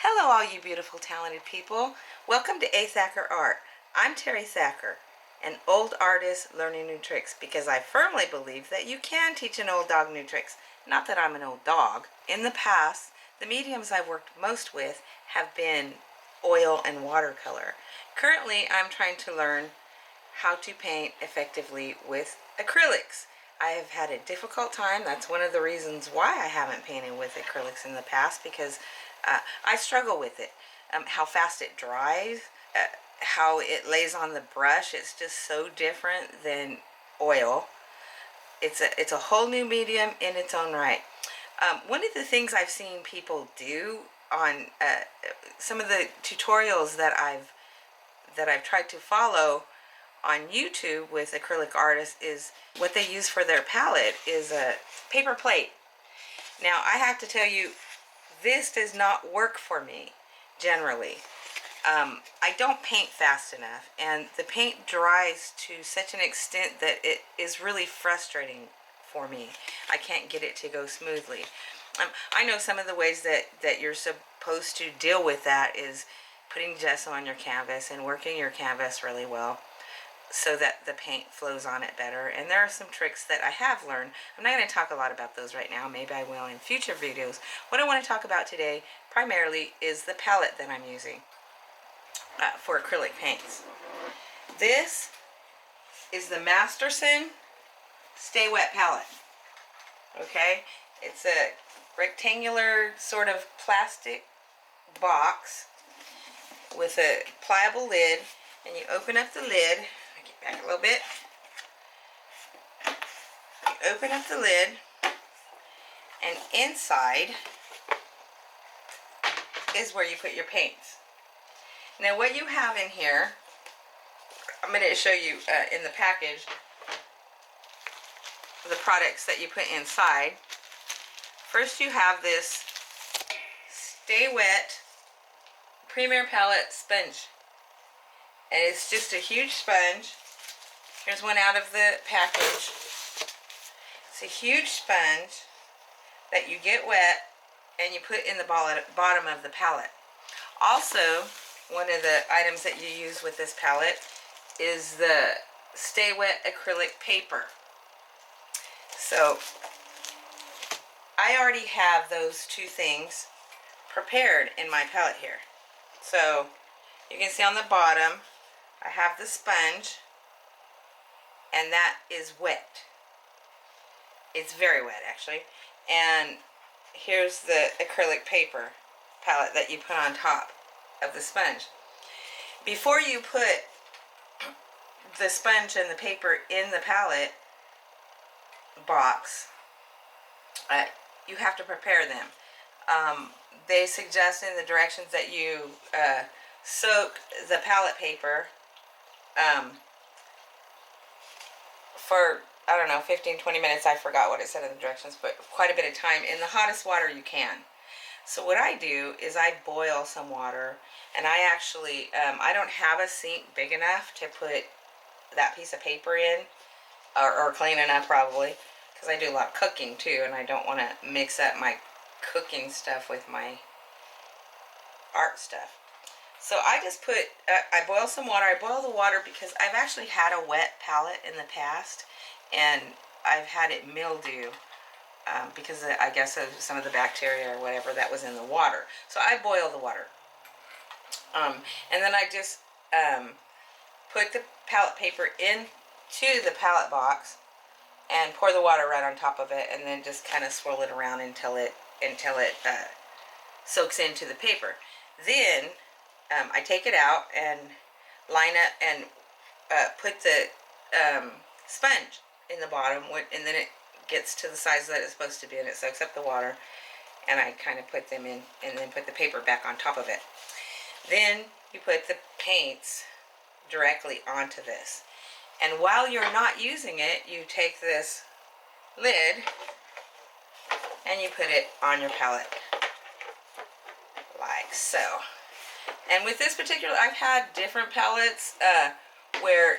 Hello all you beautiful talented people. Welcome to A. Thacker Art. I'm Terry Thacker, an old artist learning new tricks because I firmly believe that you can teach an old dog new tricks. Not that I'm an old dog. In the past, the mediums I've worked most with have been oil and watercolor. Currently, I'm trying to learn how to paint effectively with acrylics. I have had a difficult time. That's one of the reasons why I haven't painted with acrylics in the past, because I struggle with it. How fast it dries, how it lays on the brush. It's just so different than oil. It's a whole new medium in its own right. One of the things I've seen people do on some of the tutorials that I've tried to follow on YouTube with acrylic artists is what they use for their palette is a paper plate. Now I have to tell you, this does not work for me generally. I don't paint fast enough, and the paint dries to such an extent that it is really frustrating for me. I can't get it to go smoothly. I know some of the ways that you're supposed to deal with that is putting gesso on your canvas and working your canvas really well so that the paint flows on it better. And there are some tricks that I have learned. I'm not going to talk a lot about those right now. Maybe I will in future videos. What I want to talk about today primarily is the palette that I'm using for acrylic paints. This is the Masterson Sta-Wet Palette. Okay? It's a rectangular sort of plastic box with a pliable lid, and you open up the lid. Back a little bit. You open up the lid, and inside is where you put your paints. Now what you have in here, I'm going to show you in the package the products that you put inside. First you have this Sta-Wet Premier Palette Sponge, and it's just a huge sponge. Here's one out of the package. It's a huge sponge that you get wet and you put in the bottom of the palette. Also, one of the items that you use with this palette is the Sta-Wet acrylic paper. So I already have those two things prepared in my palette here. So you can see on the bottom I have the sponge, and that is wet. It's very wet actually. And here's the acrylic paper palette that you put on top of the sponge. Before you put the sponge and the paper in the palette box, you have to prepare them. They suggest in the directions that you soak the palette paper for, I don't know, 15-20 minutes. I forgot what it said in the directions, but quite a bit of time in the hottest water you can. So what I do is I boil some water, and I actually I don't have a sink big enough to put that piece of paper in, or clean enough probably, because I do a lot of cooking too, and I don't want to mix up my cooking stuff with my art stuff. So I just put, I boil some water. I boil the water because I've actually had a wet palette in the past, and I've had it mildew because I guess of some of the bacteria or whatever that was in the water. So I boil the water. And then I just put the palette paper into the palette box and pour the water right on top of it, and then just kind of swirl it around until it soaks into the paper. Then I take it out and line up and put the sponge in the bottom, and then it gets to the size that it's supposed to be, and it soaks up the water, and I kind of put them in and then put the paper back on top of it. Then you put the paints directly onto this, and while you're not using it, you take this lid and you put it on your palette like so. And with this particular, I've had different palettes where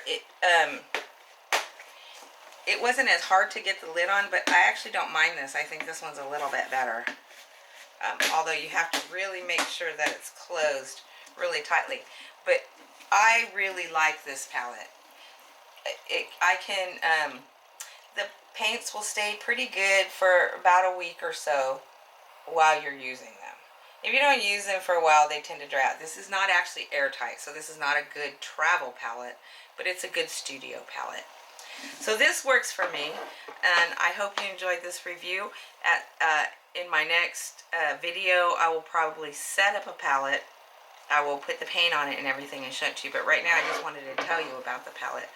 it wasn't as hard to get the lid on, but I actually don't mind this. I think this one's a little bit better. although you have to really make sure that it's closed really tightly. But I really like this palette. The paints will stay pretty good for about a week or so while you're using them. If you don't use them for a while, they tend to dry out. This is not actually airtight, so this is not a good travel palette, but it's a good studio palette. So this works for me, and I hope you enjoyed this review. In my next video, I will probably set up a palette. I will put the paint on it and everything and show it to you, but right now I just wanted to tell you about the palette.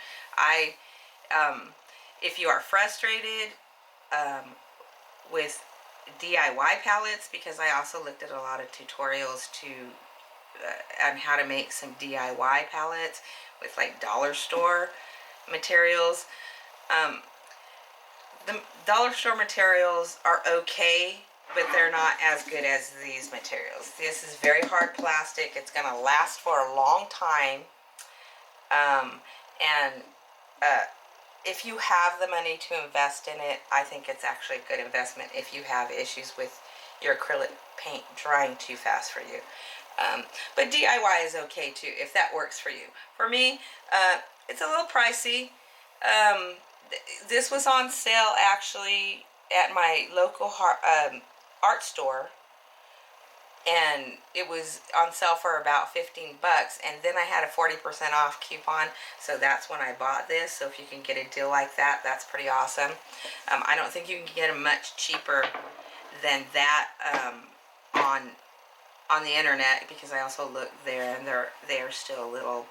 If you are frustrated with DIY palettes, because I also looked at a lot of tutorials on how to make some DIY palettes with like dollar store materials. The dollar store materials are okay, but they're not as good as these materials. This is very hard plastic. It's going to last for a long time. If you have the money to invest in it, I think it's actually a good investment if you have issues with your acrylic paint drying too fast for you. But DIY is okay too, if that works for you. For me, it's a little pricey. This was on sale actually at my local art store, and it was on sale for about 15 bucks, and then I had a 40% off coupon, so that's when I bought this. So if you can get a deal like that, that's pretty awesome. I don't think you can get them much cheaper than that on the internet, because I also looked there, and they are still a little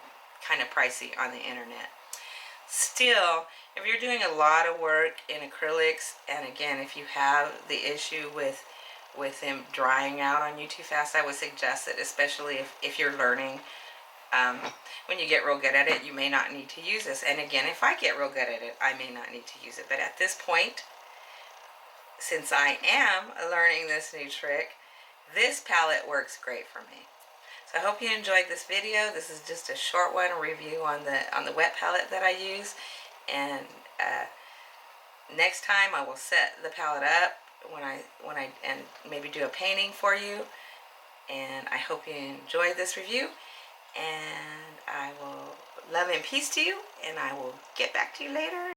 kind of pricey on the internet. Still, if you're doing a lot of work in acrylics, and again, if you have the issue with them drying out on you too fast, I would suggest it, especially if you're learning. When you get real good at it, you may not need to use this. And again, if I get real good at it, I may not need to use it. But at this point, since I am learning this new trick, this palette works great for me. So I hope you enjoyed this video. This is just a short one, a review on the wet palette that I use. And next time I will set the palette up and maybe do a painting for you. And I hope you enjoyed this review. And I will love and peace to you. And I will get back to you later.